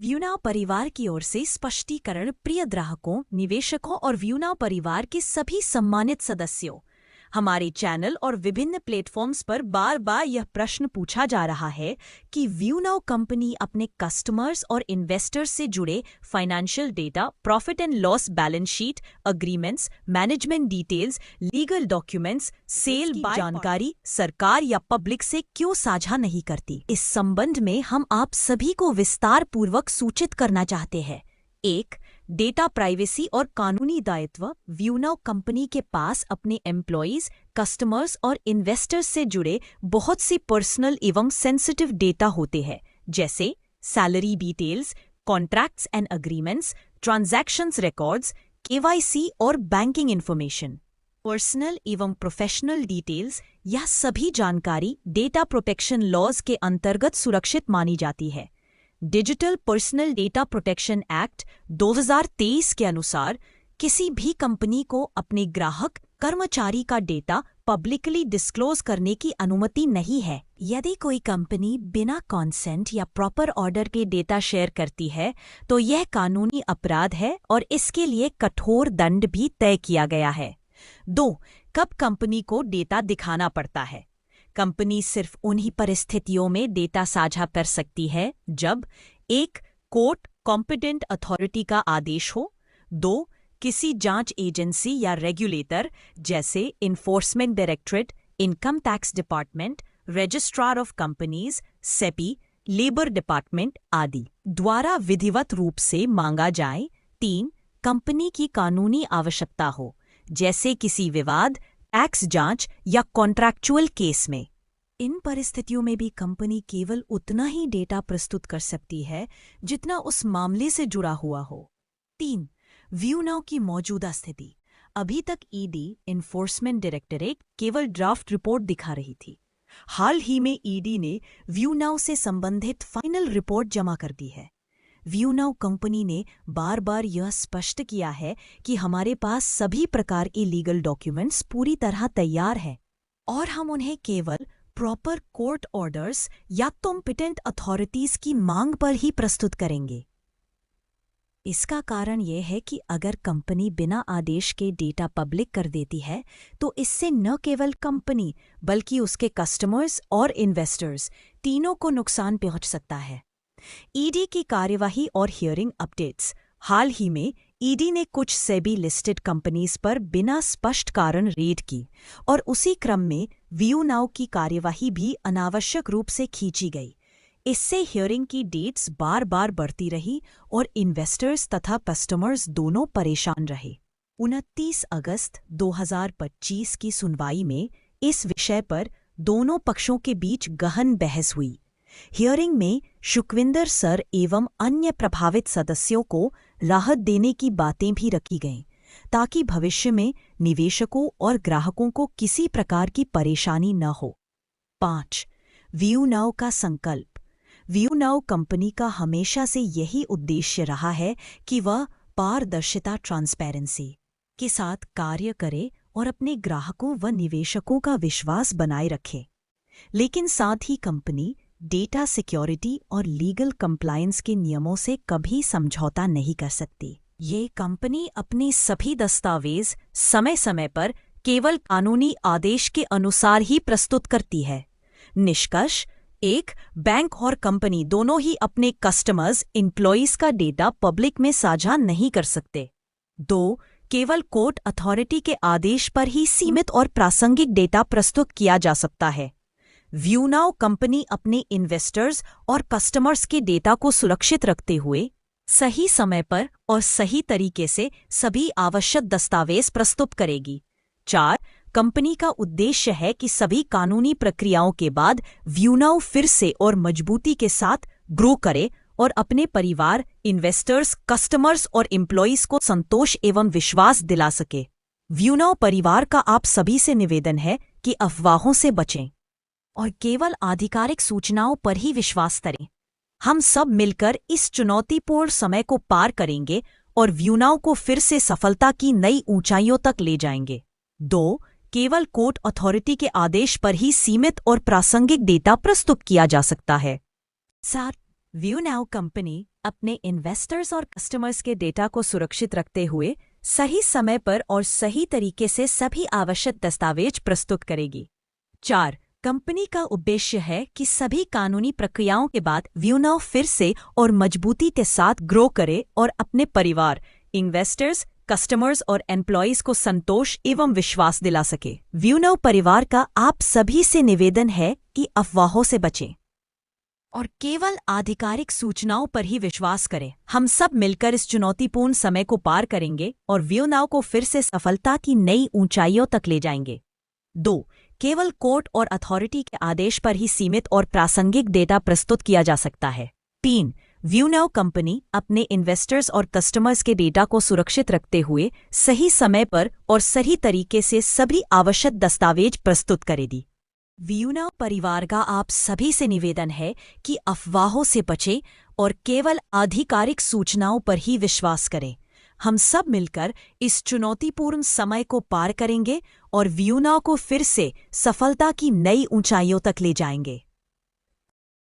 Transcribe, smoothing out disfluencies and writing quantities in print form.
व्यूनाव परिवार की ओर से स्पष्टीकरण। प्रिय ग्राहकों, निवेशकों और व्यूनाव परिवार के सभी सम्मानित सदस्यों, हमारे चैनल और विभिन्न प्लेटफॉर्म्स पर बार बार यह प्रश्न पूछा जा रहा है कि व्यूनाव कंपनी अपने कस्टमर्स और इन्वेस्टर्स से जुड़े financial data, profit and loss balance sheet, agreements, management details, legal documents, sale buy जानकारी सरकार या पब्लिक से क्यों साझा नहीं करती। इस संबंध में हम आप सभी को विस्तार पूर्वक सूचित करना चाहते हैं। 1. डेटा प्राइवेसी और कानूनी दायित्व। व्यूनाव कंपनी के पास अपने एम्प्लॉयज, कस्टमर्स और इन्वेस्टर्स से जुड़े बहुत सी पर्सनल एवं सेंसिटिव डेटा होते हैं, जैसे salary details, contracts and agreements, transactions records, KYC और बैंकिंग इन्फॉर्मेशन। पर्सनल एवं प्रोफेशनल डिटेल्स, यह सभी जानकारी डेटा प्रोटेक्शन लॉज के अंतर्गत सुरक्षित मानी जाती है। Digital personal data protection act 2023 के अनुसार किसी भी कंपनी को अपने ग्राहक, कर्मचारी का डेटा पब्लिकली डिस्क्लोज करने की अनुमति नहीं है। यदि कोई कंपनी बिना कॉन्सेंट या प्रॉपर ऑर्डर के डेटा शेयर करती है तो यह कानूनी अपराध है और इसके लिए कठोर दंड भी तय किया गया है। 2. कब कंपनी को डेटा दिखाना पड़ता है। कंपनी सिर्फ उन्हीं परिस्थितियों में डेटा साझा कर सकती है जब 1. कोर्ट कॉम्पिटेंट अथॉरिटी का आदेश हो। 2. किसी जांच एजेंसी या रेगुलेटर जैसे enforcement directorate, income tax department, registrar of companies, SEBI, labour department आदि द्वारा विधिवत रूप से मांगा जाए। 3. कंपनी की कानूनी आवश्यकता हो, जैसे किसी विवाद, टैक्स जांच या कॉन्ट्रैक्चुअल केस में। इन परिस्थितियों में भी कंपनी केवल उतना ही डेटा प्रस्तुत कर सकती है जितना उस मामले से जुड़ा हुआ हो। 3. व्यूनाव की मौजूदा स्थिति। अभी तक ईडी इन्फोर्समेंट डायरेक्टरेट केवल ड्राफ्ट रिपोर्ट दिखा रही थी। हाल ही में ईडी ने व्यूनाव से संबंधित फाइनल रिपोर्ट जमा कर दी है। व्यूनाव कंपनी ने बार बार यह स्पष्ट किया है कि हमारे पास सभी प्रकार के लीगल डॉक्यूमेंट्स पूरी तरह तैयार हैं और हम उन्हें केवल प्रॉपर कोर्ट ऑर्डर्स या कॉम्पिटेंट अथॉरिटीज की मांग पर ही प्रस्तुत करेंगे। इसका कारण यह है कि अगर कंपनी बिना आदेश के डेटा पब्लिक कर देती है तो इससे न केवल कंपनी बल्कि उसके कस्टमर्स और इन्वेस्टर्स तीनों को नुकसान पहुंच सकता है। ईडी की कार्यवाही और हियरिंग अपडेट्स। हाल ही में ईडी ने कुछ सेबी लिस्टेड कंपनीज पर बिना स्पष्ट कारण रेड की और उसी क्रम में व्यूनाव की कार्यवाही भी अनावश्यक रूप से खींची गई। इससे हियरिंग की डेट्स बार बार बढ़ती रही और इन्वेस्टर्स तथा कस्टमर्स दोनों परेशान रहे। 29 अगस्त 2025 की सुनवाई में इस विषय पर दोनों पक्षों के बीच गहन बहस हुई। हियरिंग में सुखविंदर सर एवं अन्य प्रभावित सदस्यों को राहत देने की बातें भी रखी गईं ताकि भविष्य में निवेशकों और ग्राहकों को किसी प्रकार की परेशानी न हो। 5. व्यूनाव का संकल्प। व्यूनाव कंपनी का हमेशा से यही उद्देश्य रहा है कि वह पारदर्शिता ट्रांसपेरेंसी के साथ कार्य करे और अपने ग्राहकों व निवेशकों का विश्वास बनाए रखे, लेकिन साथ ही कंपनी डेटा सिक्योरिटी और लीगल कंप्लायंस के नियमों से कभी समझौता नहीं कर सकती। ये कंपनी अपने सभी दस्तावेज समय समय पर केवल कानूनी आदेश के अनुसार ही प्रस्तुत करती है। निष्कर्ष: 1. बैंक और कंपनी दोनों ही अपने कस्टमर्स, एम्प्लॉयज का डेटा पब्लिक में साझा नहीं कर सकते। 2. केवल कोर्ट अथॉरिटी के आदेश पर ही सीमित और प्रासंगिक डेटा प्रस्तुत किया जा सकता है। व्यूनाव कंपनी अपने इन्वेस्टर्स और कस्टमर्स के डेटा को सुरक्षित रखते हुए सही समय पर और सही तरीके से सभी आवश्यक दस्तावेज प्रस्तुत करेगी। 4. कंपनी का उद्देश्य है कि सभी कानूनी प्रक्रियाओं के बाद व्यूनाव फिर से और मजबूती के साथ ग्रो करे और अपने परिवार, इन्वेस्टर्स, कस्टमर्स और एम्प्लॉयज को संतोष एवं विश्वास दिला सके। व्यूनाव परिवार का आप सभी से निवेदन है कि अफवाहों से बचें और केवल आधिकारिक सूचनाओं पर ही विश्वास करें। हम सब मिलकर इस चुनौतीपूर्ण समय को पार करेंगे और व्यूनाव को फिर से सफलता की नई ऊंचाइयों तक ले जाएंगे। 2. केवल कोर्ट अथॉरिटी के आदेश पर ही सीमित और प्रासंगिक डेटा प्रस्तुत किया जा सकता है। 4. व्यू नाउ कंपनी अपने इन्वेस्टर्स और कस्टमर्स के डेटा को सुरक्षित रखते हुए सही समय पर और सही तरीके से सभी आवश्यक दस्तावेज प्रस्तुत करेगी। 4. कंपनी का उद्देश्य है कि सभी कानूनी प्रक्रियाओं के बाद व्यू नाउ फिर से और मजबूती के साथ ग्रो करे और अपने परिवार, इन्वेस्टर्स, कस्टमर्स और एम्प्लॉयज को संतोष एवं विश्वास दिला सके। व्यू नाउ परिवार का आप सभी से निवेदन है कि अफवाहों से बचें और केवल आधिकारिक सूचनाओं पर ही विश्वास करें। हम सब मिलकर इस चुनौतीपूर्ण समय को पार करेंगे और व्यू नाउ को फिर से सफलता की नई ऊंचाइयों तक ले जाएंगे। 2. केवल कोर्ट और अथॉरिटी के आदेश पर ही सीमित और प्रासंगिक डेटा प्रस्तुत किया जा सकता है। 3. व्यू नाउ कंपनी अपने इन्वेस्टर्स और कस्टमर्स के डेटा को सुरक्षित रखते हुए सही समय पर और सही तरीके से सभी आवश्यक दस्तावेज प्रस्तुत करेगी। व्यू नाउ परिवार का आप सभी से निवेदन है कि अफवाहों से बचें और केवल आधिकारिक सूचनाओं पर ही विश्वास करें। हम सब मिलकर इस चुनौतीपूर्ण समय को पार करेंगे और व्यू नाउ को फिर से सफलता की नई ऊंचाइयों तक ले जाएंगे।